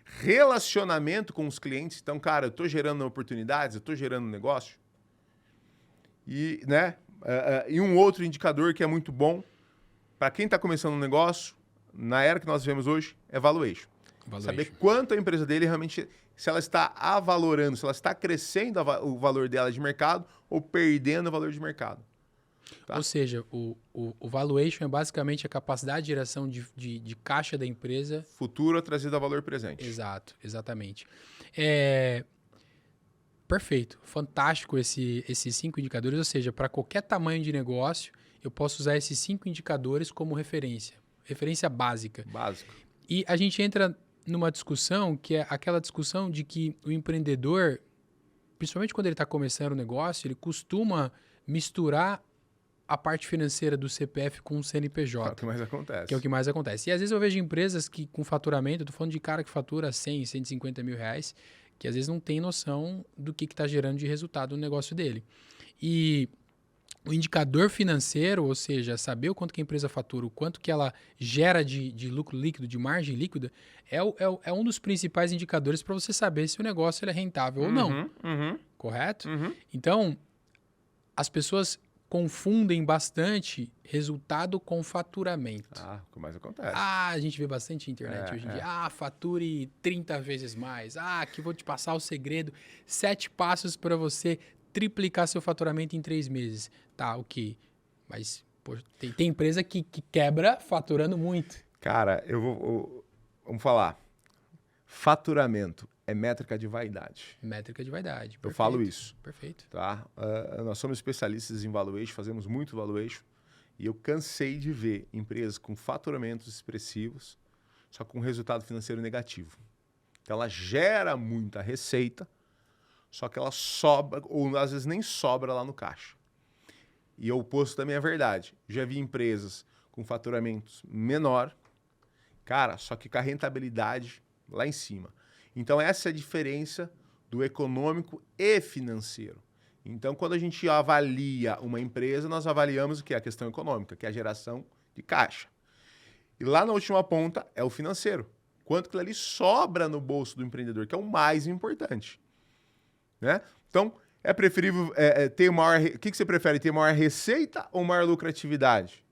Relacionamento com os clientes. Então, cara, eu estou gerando oportunidades, eu estou gerando negócio. E, né, e um outro indicador que é muito bom para quem está começando um negócio, na era que nós vivemos hoje, é valuation. Saber quanto a empresa dele realmente, se ela está avalorando, se ela está crescendo o valor dela de mercado ou perdendo o valor de mercado. Tá?
Ou seja, o valuation é basicamente a capacidade de geração de caixa da empresa.
Futuro trazido a valor presente.
Exato, exatamente. Perfeito, fantástico esses 5 indicadores. Ou seja, para qualquer tamanho de negócio, eu posso usar esses 5 indicadores como referência. Referência básica.
Básico.
E a gente entra numa discussão que é aquela discussão de que o empreendedor, principalmente quando ele está começando o negócio, ele costuma misturar a parte financeira do CPF com o CNPJ.
É o que mais acontece.
Que é o que mais acontece. E às vezes eu vejo empresas que com faturamento, eu tô falando de cara que fatura 100, 150 mil reais, que às vezes não tem noção do que está gerando de resultado no negócio dele. E o indicador financeiro, ou seja, saber o quanto que a empresa fatura, o quanto que ela gera de lucro líquido, de margem líquida, é um dos principais indicadores para você saber se o negócio ele é rentável ou não. Correto? Então, as pessoas confundem bastante resultado com faturamento.
O que mais acontece.
A gente vê bastante internet hoje em dia. Fature 30 vezes mais. Que vou te passar o segredo. 7 passos para você triplicar seu faturamento em 3 meses. Tá, ok. Mas tem empresa que quebra faturando muito.
Cara, vamos falar. Faturamento é métrica de vaidade.
Métrica de vaidade.
Eu falo isso.
Perfeito.
Tá? Nós somos especialistas em valuation, fazemos muito valuation, e eu cansei de ver empresas com faturamentos expressivos, só com resultado financeiro negativo. Então, ela gera muita receita, só que ela sobra, ou às vezes nem sobra lá no caixa. E o oposto também é verdade. Já vi empresas com faturamentos menor, cara, só que com a rentabilidade lá em cima. Então, essa é a diferença do econômico e financeiro. Então, quando a gente avalia uma empresa, nós avaliamos o que é a questão econômica, que é a geração de caixa. E lá na última ponta é o financeiro. Quanto que ali sobra no bolso do empreendedor, que é o mais importante. Né? Então, é preferível ter maior... O que você prefere, ter maior receita ou maior lucratividade?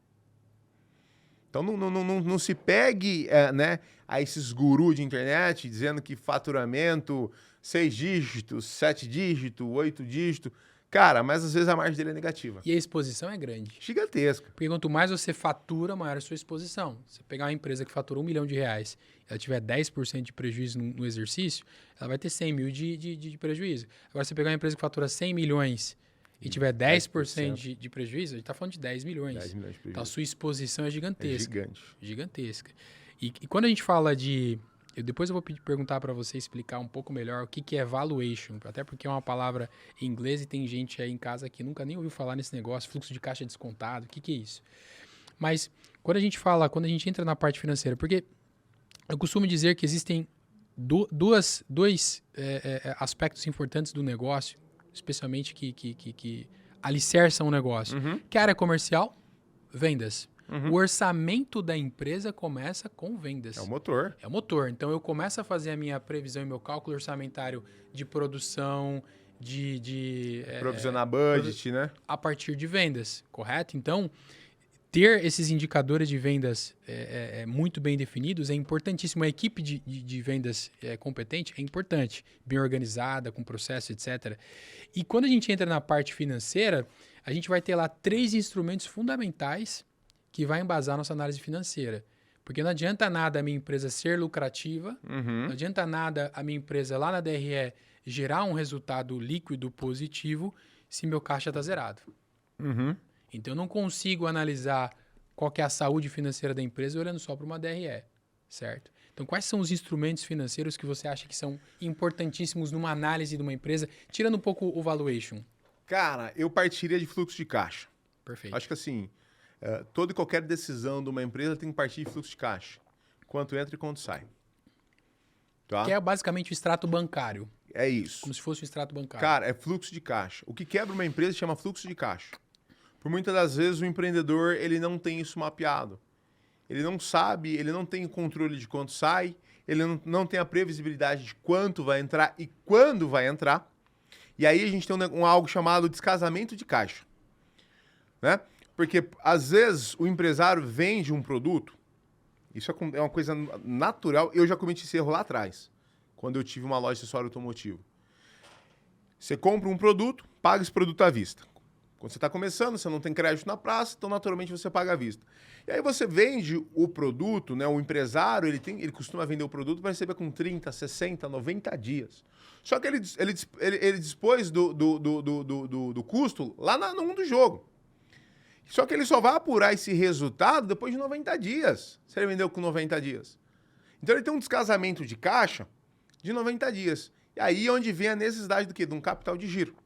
Então, não se pegue né, a esses gurus de internet dizendo que faturamento 6 dígitos, 7 dígitos, 8 dígitos. Cara, mas às vezes a margem dele é negativa.
E a exposição é grande.
Gigantesca.
Porque quanto mais você fatura, maior é a sua exposição. Se pegar uma empresa que fatura R$1 milhão, ela tiver 10% de prejuízo no exercício, ela vai ter 100 mil de prejuízo. Agora, se você pegar uma empresa que fatura 100 milhões e tiver 10% de prejuízo, a gente está falando de 10 milhões.
10 milhões de prejuízo.
Então, a sua exposição é gigantesca.
É gigante.
Gigantesca. E quando a gente fala de... Depois eu vou perguntar para você explicar um pouco melhor o que é valuation, até porque é uma palavra em inglês e tem gente aí em casa que nunca nem ouviu falar nesse negócio, fluxo de caixa descontado, o que é isso? Mas quando a gente entra na parte financeira, porque eu costumo dizer que existem dois aspectos importantes do negócio, especialmente que alicerçam o negócio, que é a área comercial, vendas. O orçamento da empresa começa com vendas.
É o motor.
É o motor. Então, eu começo a fazer a minha previsão e meu cálculo orçamentário de produção,
provisionar budget, né?
A partir de vendas, correto? Então, ter esses indicadores de vendas muito bem definidos é importantíssimo. Uma equipe de vendas competente é importante, bem organizada, com processo, etc. E quando a gente entra na parte financeira, a gente vai ter lá 3 instrumentos fundamentais que vai embasar a nossa análise financeira. Porque não adianta nada a minha empresa ser lucrativa, não adianta nada a minha empresa lá na DRE gerar um resultado líquido positivo se meu caixa está zerado. Então, eu não consigo analisar qual que é a saúde financeira da empresa olhando só para uma DRE, certo? Então, quais são os instrumentos financeiros que você acha que são importantíssimos numa análise de uma empresa, tirando um pouco o valuation?
Cara, eu partiria de fluxo de caixa.
Perfeito.
Acho que assim, toda e qualquer decisão de uma empresa tem que partir de fluxo de caixa. Quanto entra e quanto sai. Tá?
Que é basicamente o extrato bancário.
É isso.
Como se fosse o extrato bancário.
Cara, é fluxo de caixa. O que quebra uma empresa chama fluxo de caixa. Por muitas das vezes o empreendedor ele não tem isso mapeado. Ele não sabe, ele não tem controle de quanto sai, ele não tem a previsibilidade de quanto vai entrar e quando vai entrar. E aí a gente tem algo chamado descasamento de caixa. Né? Porque às vezes o empresário vende um produto, isso é uma coisa natural, eu já cometi esse erro lá atrás, quando eu tive uma loja de acessório automotivo. Você compra um produto, paga esse produto à vista. Quando você está começando, você não tem crédito na praça, então naturalmente você paga à vista. E aí você vende o produto, né? O empresário, ele costuma vender o produto para receber com 30, 60, 90 dias. Só que ele dispôs do custo lá no mundo do jogo. Só que ele só vai apurar esse resultado depois de 90 dias, se ele vendeu com 90 dias. Então ele tem um descasamento de caixa de 90 dias. E aí é onde vem a necessidade do quê? De um capital de giro.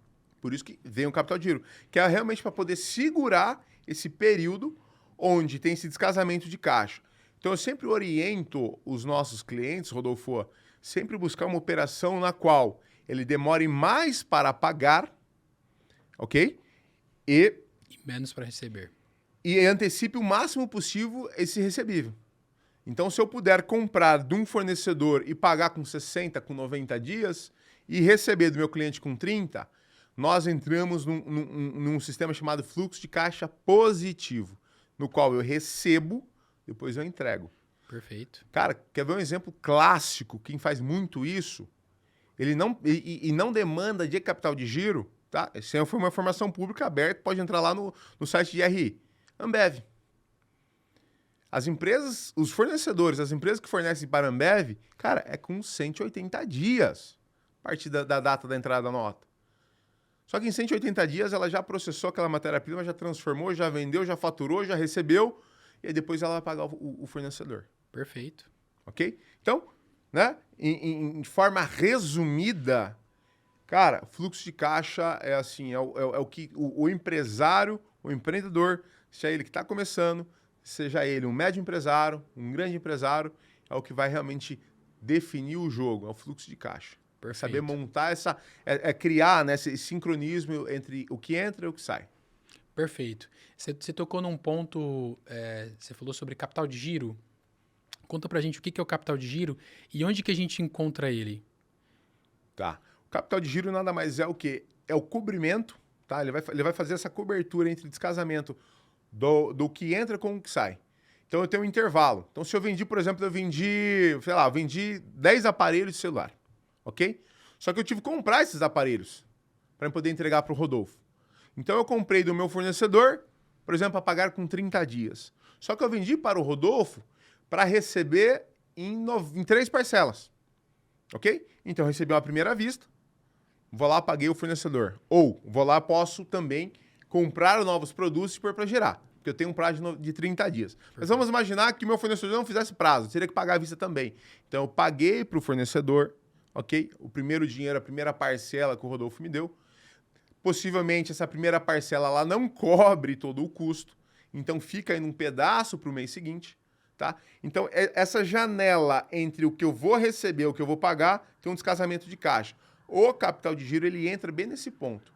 Por isso que vem o capital de giro, que é realmente para poder segurar esse período onde tem esse descasamento de caixa. Então eu sempre oriento os nossos clientes, Rodolfo, sempre buscar uma operação na qual ele demore mais para pagar, ok? E
menos para receber.
E antecipe o máximo possível esse recebível. Então, se eu puder comprar de um fornecedor e pagar com 60, com 90 dias e receber do meu cliente com 30, nós entramos num sistema chamado fluxo de caixa positivo, no qual eu recebo, depois eu entrego.
Perfeito.
Cara, quer ver um exemplo clássico? Quem faz muito isso, ele não demanda de capital de giro, tá? Essa foi uma informação pública aberta, pode entrar lá no site de RI. Ambev. As empresas, os fornecedores, as empresas que fornecem para a Ambev, cara, é com 180 dias a partir da data da entrada da nota. Só que em 180 dias ela já processou aquela matéria-prima, já transformou, já vendeu, já faturou, já recebeu, e aí depois ela vai pagar o fornecedor.
Perfeito.
Ok? Então, né, em forma resumida, cara, fluxo de caixa é assim, é o que o empresário, o empreendedor, seja ele que está começando, seja ele um médio empresário, um grande empresário, é o que vai realmente definir o jogo, é o fluxo de caixa.
Perfeito.
Saber montar criar, né, esse sincronismo entre o que entra e o que sai.
Perfeito. Você tocou num ponto, você falou sobre capital de giro. Conta pra gente o que é o capital de giro e onde que a gente encontra ele.
Tá. O capital de giro nada mais é o quê? É o cobrimento, tá? Ele vai fazer essa cobertura entre descasamento do que entra com o que sai. Então eu tenho um intervalo. Então se eu vendi, por exemplo, eu vendi 10 aparelhos de celular, ok? Só que eu tive que comprar esses aparelhos para poder entregar para o Rodolfo. Então eu comprei do meu fornecedor, por exemplo, a pagar com 30 dias. Só que eu vendi para o Rodolfo para receber em 3 parcelas, ok? Então eu recebi uma primeira vista, vou lá, paguei o fornecedor. Ou vou lá, posso também comprar novos produtos e pôr para gerar, porque eu tenho um prazo de 30 dias. Perfeito. Mas vamos imaginar que o meu fornecedor não fizesse prazo, teria que pagar à vista também. Então eu paguei para o fornecedor, ok? O primeiro dinheiro, a primeira parcela que o Rodolfo me deu. Possivelmente essa primeira parcela ela não cobre todo o custo, então fica aí num pedaço para o mês seguinte. Tá? Então, essa janela entre o que eu vou receber e o que eu vou pagar tem um descasamento de caixa. O capital de giro ele entra bem nesse ponto.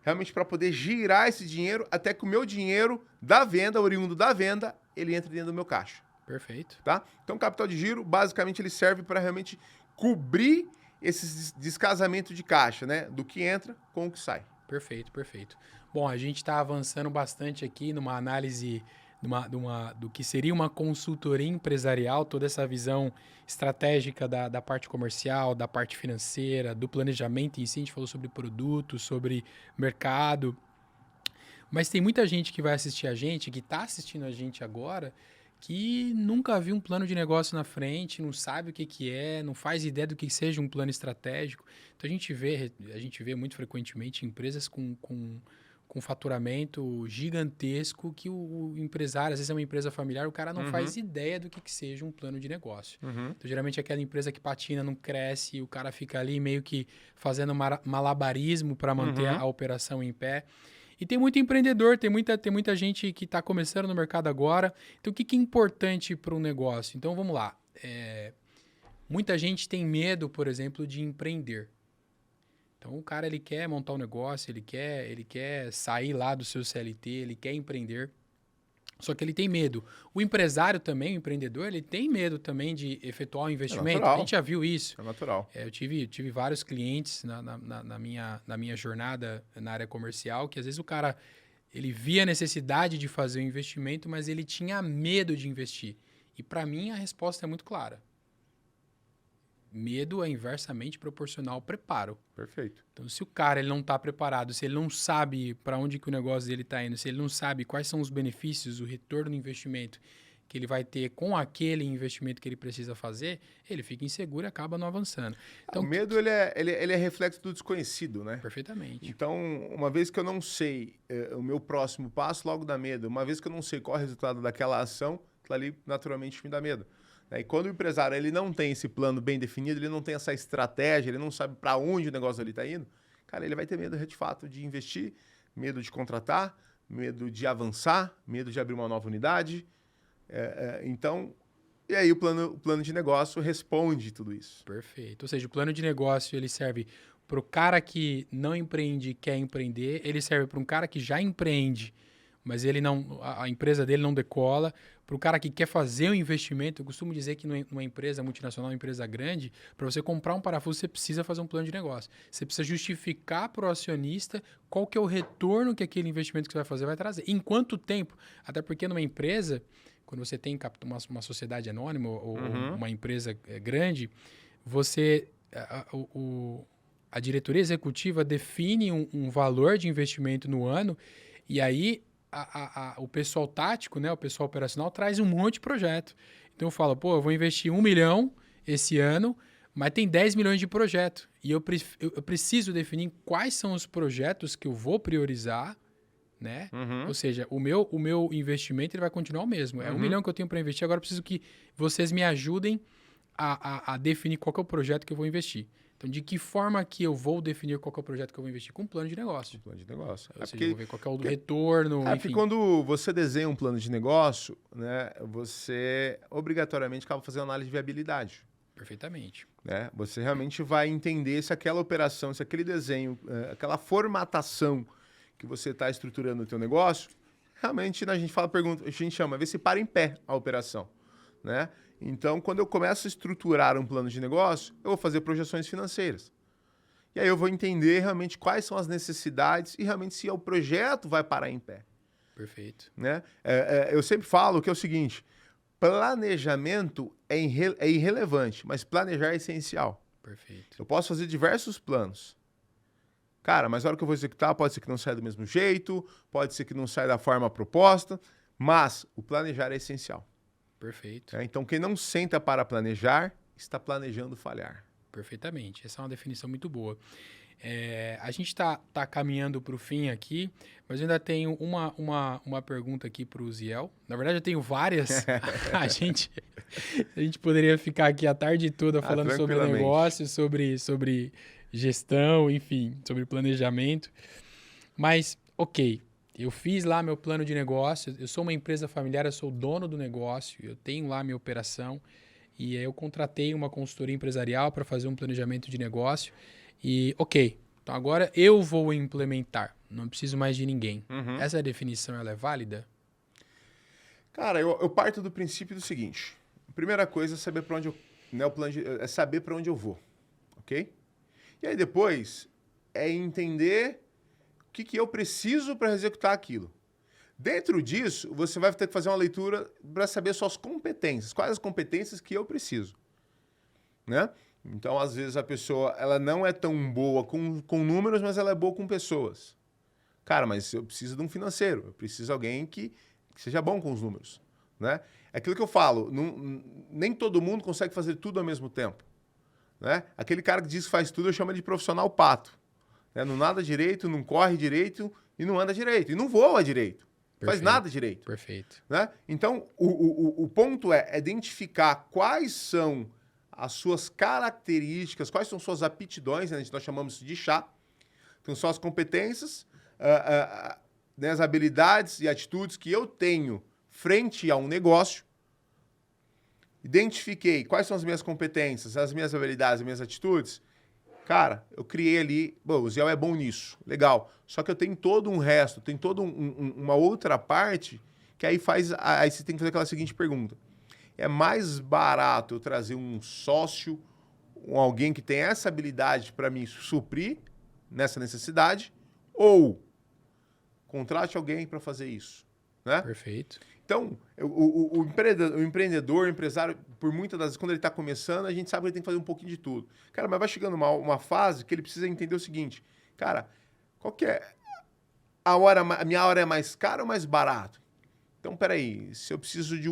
Realmente para poder girar esse dinheiro até que o meu dinheiro da venda, oriundo da venda, ele entre dentro do meu caixa.
Perfeito.
Tá? Então, o capital de giro, basicamente, ele serve para realmente cobrir esse descasamento de caixa, né? Do que entra com o que sai.
Perfeito, perfeito. Bom, a gente está avançando bastante aqui numa análise do que seria uma consultoria empresarial, toda essa visão estratégica da parte comercial, da parte financeira, do planejamento em si. A gente falou sobre produtos, sobre mercado. Mas tem muita gente que vai assistir a gente, que está assistindo a gente agora, que nunca viu um plano de negócio na frente, não sabe o que é, não faz ideia do que seja um plano estratégico. Então a gente vê muito frequentemente empresas com faturamento gigantesco que o empresário, às vezes é uma empresa familiar, o cara não faz ideia do que seja um plano de negócio. Então, geralmente, é aquela empresa que patina, não cresce, o cara fica ali meio que fazendo malabarismo para manter a operação em pé. E tem muito empreendedor, tem muita gente que está começando no mercado agora. Então, o que é importante para um negócio? Então, vamos lá. Muita gente tem medo, por exemplo, de empreender. Então, o cara ele quer montar um negócio, ele quer sair lá do seu CLT, ele quer empreender, só que ele tem medo. O empresário também, o empreendedor, ele tem medo também de efetuar um investimento. A gente já viu isso.
É natural.
Eu tive vários clientes na minha jornada na área comercial, que às vezes o cara ele via a necessidade de fazer um investimento, mas ele tinha medo de investir. E para mim a resposta é muito clara. Medo é inversamente proporcional ao preparo.
Perfeito.
Então, se o cara ele não está preparado, se ele não sabe para onde que o negócio dele está indo, se ele não sabe quais são os benefícios, o retorno do investimento que ele vai ter com aquele investimento que ele precisa fazer, ele fica inseguro e acaba não avançando. Então,
o medo ele é reflexo do desconhecido, né?
Perfeitamente.
Então, uma vez que eu não sei o meu próximo passo, logo dá medo. Uma vez que eu não sei qual é o resultado daquela ação, aquilo ali naturalmente me dá medo. E quando o empresário ele não tem esse plano bem definido, ele não tem essa estratégia, ele não sabe para onde o negócio ali está indo, cara, ele vai ter medo de fato de investir, medo de contratar, medo de avançar, medo de abrir uma nova unidade. Então, e aí o plano de negócio responde tudo isso.
Perfeito. Ou seja, o plano de negócio ele serve para o cara que não empreende e quer empreender, ele serve para um cara que já empreende, mas a empresa dele não decola. Para o cara que quer fazer um investimento, eu costumo dizer que numa empresa multinacional, uma empresa grande, para você comprar um parafuso, você precisa fazer um plano de negócio. Você precisa justificar para o acionista qual que é o retorno que aquele investimento que você vai fazer vai trazer. Em quanto tempo? Até porque numa empresa, quando você tem uma sociedade anônima ou uma empresa grande, a diretoria executiva define um valor de investimento no ano e aí o pessoal tático, né, o pessoal operacional, traz um monte de projeto. Então eu falo, pô, eu vou investir 1 milhão esse ano, mas tem 10 milhões de projeto. E eu preciso definir quais são os projetos que eu vou priorizar, né? Ou seja, o meu investimento ele vai continuar o mesmo. É 1 milhão que eu tenho para investir, agora eu preciso que vocês me ajudem a definir qual que é o projeto que eu vou investir. Então, de que forma que eu vou definir qual que é o projeto que eu vou investir? Com um plano de negócio.
Plano de negócio.
Ou seja, eu vou ver qual que é o retorno, enfim.
Porque quando você desenha um plano de negócio, né, você obrigatoriamente acaba fazendo análise de viabilidade.
Perfeitamente.
Né? Você realmente vai entender se aquela operação, se aquele desenho, aquela formatação que você está estruturando no teu negócio, realmente, né, a gente fala, pergunta, a gente chama, vê se para em pé a operação. Né? Então, quando eu começo a estruturar um plano de negócio, eu vou fazer projeções financeiras. E aí eu vou entender realmente quais são as necessidades e realmente se o projeto vai parar em pé.
Perfeito.
Né? Eu sempre falo que é o seguinte, planejamento é irrelevante, mas planejar é essencial.
Perfeito.
Eu posso fazer diversos planos. Cara, mas na hora que eu vou executar, pode ser que não saia do mesmo jeito, pode ser que não saia da forma proposta, mas o planejar é essencial.
Perfeito.
Então, quem não senta para planejar, está planejando falhar.
Perfeitamente. Essa é uma definição muito boa. A gente está caminhando para o fim aqui, mas eu ainda tenho uma pergunta aqui para o Ziel. Na verdade, eu tenho várias. a gente poderia ficar aqui a tarde toda falando sobre negócio, sobre gestão, enfim, sobre planejamento. Mas, ok. Eu fiz lá meu plano de negócio, eu sou uma empresa familiar, eu sou o dono do negócio, eu tenho lá minha operação e eu contratei uma consultoria empresarial para fazer um planejamento de negócio e, ok, então agora eu vou implementar, não preciso mais de ninguém. Essa definição ela é válida?
Cara, eu parto do princípio do seguinte, a primeira coisa é saber para onde é saber para onde eu vou, ok? E aí depois é entender o que eu preciso para executar aquilo. Dentro disso, você vai ter que fazer uma leitura para saber suas competências. Quais as competências que eu preciso. Né? Então, às vezes, a pessoa ela não é tão boa com números, mas ela é boa com pessoas. Cara, mas eu preciso de um financeiro. Eu preciso de alguém que seja bom com os números. Né? É aquilo que eu falo. Nem todo mundo consegue fazer tudo ao mesmo tempo. Né? Aquele cara que diz que faz tudo, eu chamo de profissional pato. Não nada direito, não corre direito e não anda direito. E não voa direito. Perfeito. Faz nada direito.
Perfeito.
Né? Então, o ponto é identificar quais são as suas características, quais são suas aptidões, né? Nós chamamos isso de chá. Então, são as competências, né, as habilidades e atitudes que eu tenho frente a um negócio. Identifiquei quais são as minhas competências, as minhas habilidades, as minhas atitudes. Cara, eu criei ali, bom, o Ziel é bom nisso, legal. Só que eu tenho todo um resto, tem toda uma outra parte que aí aí você tem que fazer aquela seguinte pergunta. É mais barato eu trazer um sócio, alguém que tem essa habilidade para me suprir nessa necessidade, ou contrate alguém para fazer isso, né?
Perfeito.
Então, o empreendedor, o empresário, por muitas das vezes, quando ele está começando, a gente sabe que ele tem que fazer um pouquinho de tudo. Cara, mas vai chegando uma fase que ele precisa entender o seguinte, cara, qual que é a minha hora é mais cara ou mais barato? Então, peraí, se eu preciso de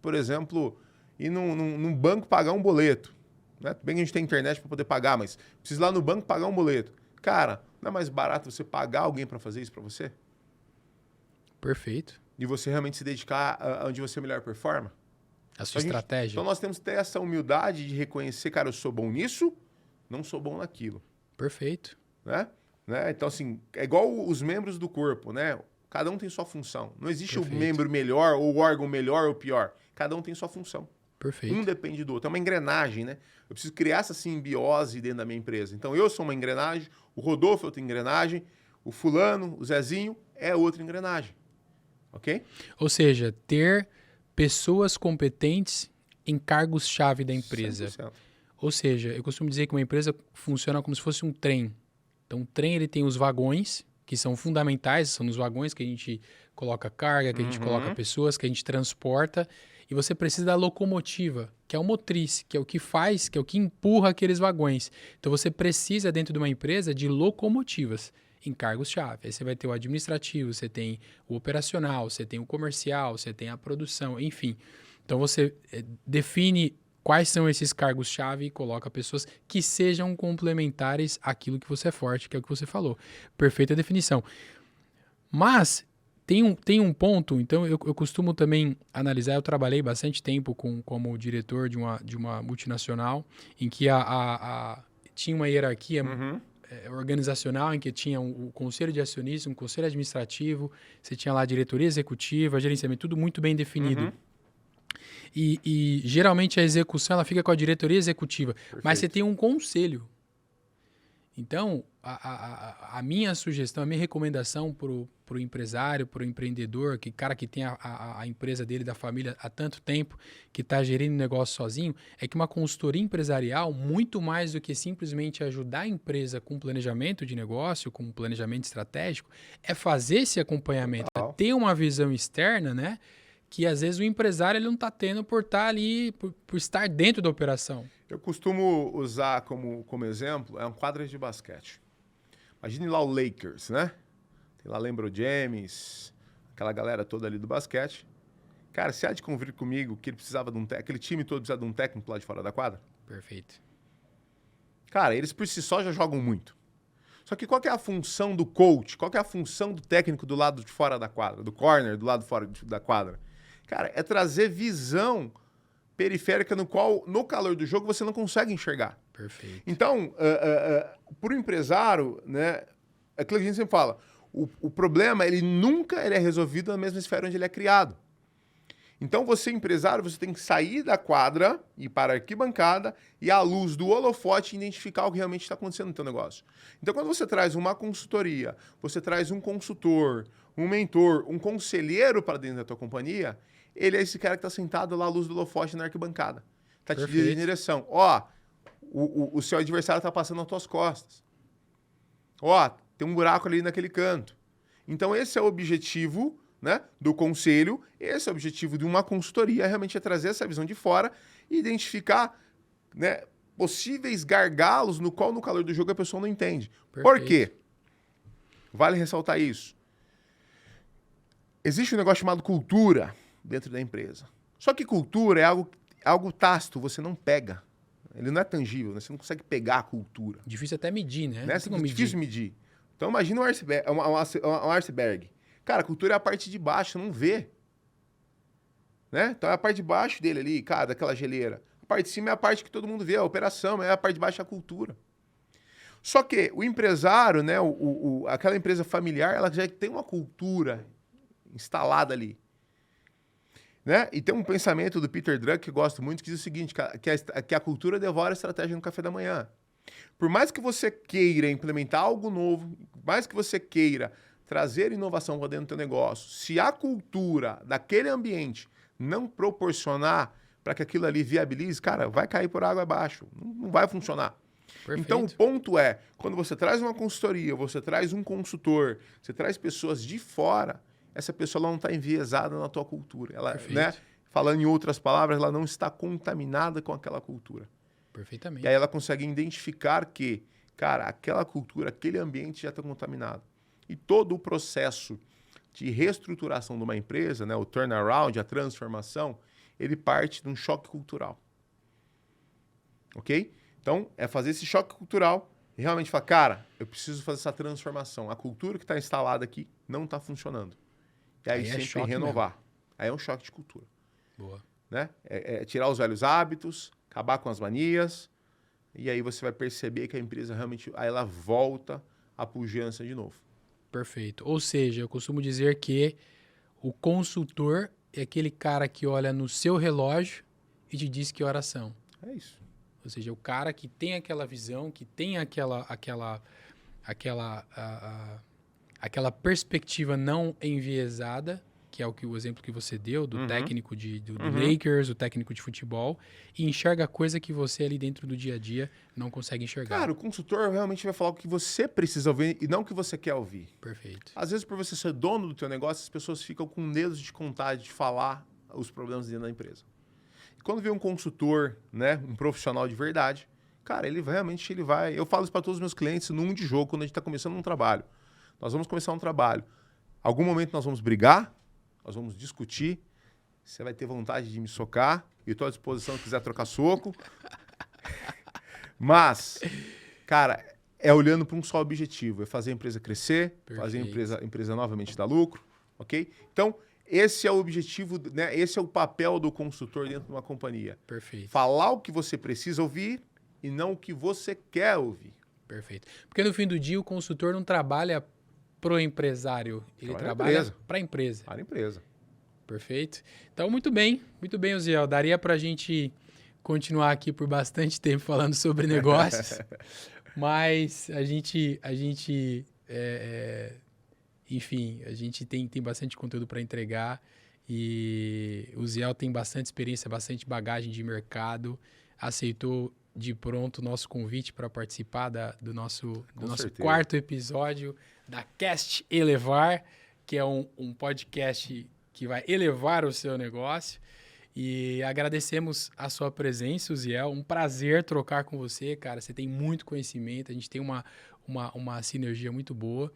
por exemplo, ir num banco pagar um boleto, né? Bem que a gente tem internet para poder pagar, mas preciso ir lá no banco pagar um boleto. Cara, não é mais barato você pagar alguém para fazer isso para você?
Perfeito.
E você realmente se dedicar onde você melhor performa?
A sua estratégia.
Então nós temos que ter essa humildade de reconhecer, cara, eu sou bom nisso, não sou bom naquilo.
Perfeito.
Né? Então, assim, é igual os membros do corpo, né? Cada um tem sua função. Não existe o membro melhor ou o órgão melhor ou pior. Cada um tem sua função.
Perfeito.
Um depende do outro. É uma engrenagem, né? Eu preciso criar essa simbiose dentro da minha empresa. Então, eu sou uma engrenagem, o Rodolfo é outra engrenagem, o fulano, o Zezinho é outra engrenagem. Ok?
Ou seja, ter pessoas competentes em cargos-chave da empresa.
100%.
Ou seja, eu costumo dizer que uma empresa funciona como se fosse um trem. Então, o trem ele tem os vagões, que são fundamentais, são nos vagões que a gente coloca carga, que a gente coloca pessoas, que a gente transporta. E você precisa da locomotiva, que é o motriz, que é o que faz, que é o que empurra aqueles vagões. Então, você precisa, dentro de uma empresa, de locomotivas. em cargos-chave. Aí você vai ter o administrativo, você tem o operacional, você tem o comercial, você tem a produção, enfim. Então, você define quais são esses cargos-chave e coloca pessoas que sejam complementares àquilo que você é forte, que é o que você falou. Perfeita definição. Mas tem um ponto, então eu costumo também analisar, eu trabalhei bastante tempo como diretor de uma multinacional, em que tinha uma hierarquia organizacional, em que tinha o conselho de acionistas, um conselho administrativo, você tinha lá a diretoria executiva, gerenciamento, tudo muito bem definido. E geralmente a execução ela fica com a diretoria executiva, mas você tem um conselho. Então, a minha sugestão, a minha recomendação para o empresário, para o empreendedor, cara que tem a empresa dele, da família há tanto tempo, que está gerindo o negócio sozinho, é que uma consultoria empresarial, muito mais do que simplesmente ajudar a empresa com planejamento de negócio, com planejamento estratégico, é fazer esse acompanhamento, é ter uma visão externa, né? Que às vezes o empresário ele não está tendo por estar ali, por estar dentro da operação.
Eu costumo usar como exemplo, é um quadro de basquete. Imagine lá o Lakers, né? Tem lá LeBron James, aquela galera toda ali do basquete. Cara, você há de convir comigo que ele precisava de aquele time todo precisava de um técnico lá de fora da quadra?
Perfeito.
Cara, eles por si só já jogam muito. Só que qual que é a função do coach? Qual que é a função do técnico do lado de fora da quadra? Do corner, do lado de fora da quadra? Cara, é trazer visão periférica no qual, no calor do jogo, você não consegue enxergar.
Perfeito.
Então, para o empresário, né, é aquilo que a gente sempre fala, o problema, ele nunca é resolvido na mesma esfera onde ele é criado. Então, você, empresário, você tem que sair da quadra e ir para a arquibancada e, à luz do holofote, identificar o que realmente está acontecendo no teu negócio. Então, quando você traz uma consultoria, você traz um consultor, um mentor, um conselheiro para dentro da tua companhia, ele é esse cara que está sentado lá à luz do holofote na arquibancada. Está te dirigindo em direção. Ó, o seu adversário está passando nas tuas costas. Ó, tem um buraco ali naquele canto. Então, esse é o objetivo, né, do conselho, esse é o objetivo de uma consultoria, realmente é trazer essa visão de fora e identificar, né, possíveis gargalos no qual, no calor do jogo, a pessoa não entende. Perfeito. Por quê? Vale ressaltar isso. Existe um negócio chamado cultura dentro da empresa. Só que cultura é algo tácito, você não pega. Ele não é tangível, né? Você não consegue pegar a cultura.
Difícil até medir, né?
É difícil medir. Então imagina um iceberg. Cara, a cultura é a parte de baixo, não vê. Né? Então é a parte de baixo dele ali, cara, daquela geleira. A parte de cima é a parte que todo mundo vê, a operação, é a parte de baixo a cultura. Só que o empresário, né, aquela empresa familiar, ela já tem uma cultura instalada ali. Né? E tem um pensamento do Peter Drucker que eu gosto muito, que diz o seguinte, que a cultura devora a estratégia no café da manhã. Por mais que você queira implementar algo novo, por mais que você queira trazer inovação para dentro do teu negócio, se a cultura daquele ambiente não proporcionar para que aquilo ali viabilize, cara, vai cair por água abaixo, não vai funcionar. Perfeito. Então, o ponto é, quando você traz uma consultoria, você traz um consultor, você traz pessoas de fora, essa pessoa não está enviesada na tua cultura. Ela, né, falando em outras palavras, ela não está contaminada com aquela cultura.
Perfeitamente.
E aí ela consegue identificar que, cara, aquela cultura, aquele ambiente já está contaminado. E todo o processo de reestruturação de uma empresa, né, o turnaround, a transformação, ele parte de um choque cultural. Ok? Então, é fazer esse choque cultural e realmente falar, cara, eu preciso fazer essa transformação. A cultura que está instalada aqui não está funcionando. E aí sempre renovar. Mesmo. Aí é um choque de cultura.
Boa.
Né? É tirar os velhos hábitos, acabar com as manias, e aí você vai perceber que a empresa realmente, aí ela volta à pujança de novo.
Perfeito. Ou seja, eu costumo dizer que o consultor é aquele cara que olha no seu relógio e te diz que horas são.
É isso.
Ou seja, o cara que tem aquela visão, que tem aquela perspectiva não enviesada, que é o exemplo que você deu, do técnico do Lakers, o técnico de futebol, e enxerga coisa que você ali dentro do dia a dia não consegue enxergar.
Cara, o consultor realmente vai falar o que você precisa ouvir e não o que você quer ouvir.
Perfeito.
Às vezes, por você ser dono do teu negócio, as pessoas ficam com medo de contar, de falar os problemas dentro da empresa. E quando vem um consultor, né, um profissional de verdade, cara, ele vai... Eu falo isso para todos os meus clientes num de jogo, quando a gente está começando um trabalho. nós vamos começar um trabalho. Algum momento nós vamos brigar, nós vamos discutir, você vai ter vontade de me socar, e estou à disposição se quiser trocar soco. Mas, cara, é olhando para um só objetivo, é fazer a empresa crescer, fazer a empresa novamente dar lucro, ok? Então, esse é o objetivo, né? Esse é o papel do consultor dentro de uma companhia.
Perfeito.
Falar o que você precisa ouvir e não o que você quer ouvir.
Perfeito. Porque no fim do dia o consultor não trabalha pro empresário, ele trabalha para a empresa.
Para a empresa.
Perfeito. Então, muito bem, Uziel. Daria para a gente continuar aqui por bastante tempo falando sobre negócios, mas enfim, a gente tem bastante conteúdo para entregar e o Uziel tem bastante experiência, bastante bagagem de mercado, aceitou de pronto o nosso convite para participar do nosso quarto episódio da Cast Elevar, que é um podcast que vai elevar o seu negócio. E agradecemos a sua presença, Uziel. Um prazer trocar com você, cara. Você tem muito conhecimento, a gente tem uma sinergia muito boa.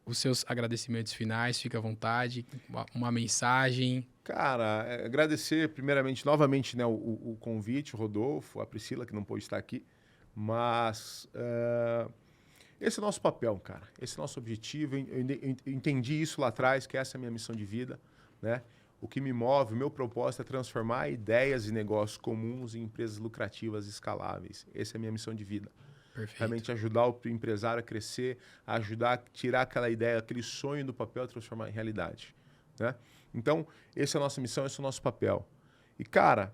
Os seus agradecimentos finais, fica à vontade, uma mensagem.
Cara, agradecer primeiramente, novamente, né, o convite, o Rodolfo, a Priscila, que não pôde estar aqui, mas esse é o nosso papel, cara, esse é o nosso objetivo, eu entendi isso lá atrás, que essa é a minha missão de vida, né? O que me move, o meu propósito é transformar ideias e negócios comuns em empresas lucrativas e escaláveis. Essa é a minha missão de vida.
Perfeito.
Realmente ajudar o empresário a crescer, ajudar a tirar aquela ideia, aquele sonho do papel e transformar em realidade, né? Então, essa é a nossa missão, esse é o nosso papel. E, cara,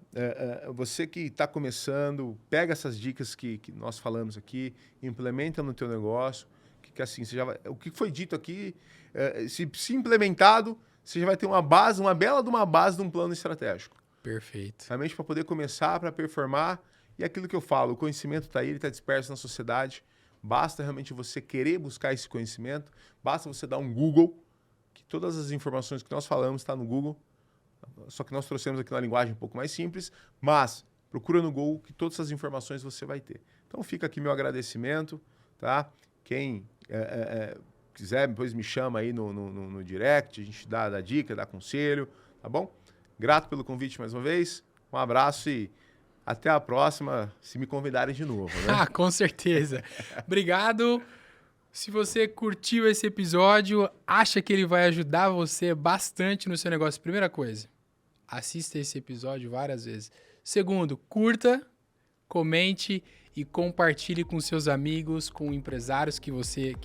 você que está começando, pega essas dicas que nós falamos aqui, implementa no teu negócio, que assim, você já vai, o que foi dito aqui, se implementado, você já vai ter uma base, uma bela base de um plano estratégico.
Perfeito.
Realmente para poder começar, para performar. E aquilo que eu falo, o conhecimento está aí, ele está disperso na sociedade. Basta realmente você querer buscar esse conhecimento. Basta você dar um Google, que todas as informações que nós falamos estão no Google. Só que nós trouxemos aqui uma linguagem um pouco mais simples. Mas procura no Google que todas essas informações você vai ter. Então fica aqui meu agradecimento, tá? Quem quiser, depois me chama aí no direct, a gente dá dica, dá conselho, tá bom? Grato pelo convite mais uma vez, um abraço e até a próxima, se me convidarem de novo, né?
Com certeza. Obrigado. Se você curtiu esse episódio, acha que ele vai ajudar você bastante no seu negócio, primeira coisa, assista esse episódio várias vezes. Segundo, curta, comente e compartilhe com seus amigos, com empresários que você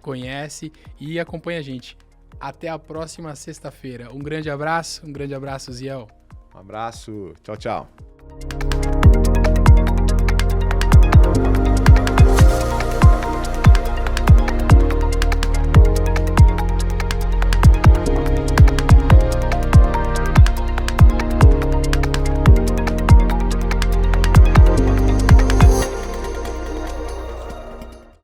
conhece e acompanhe a gente. Até a próxima sexta-feira. Um grande abraço, Ziel.
Um abraço. Tchau, tchau.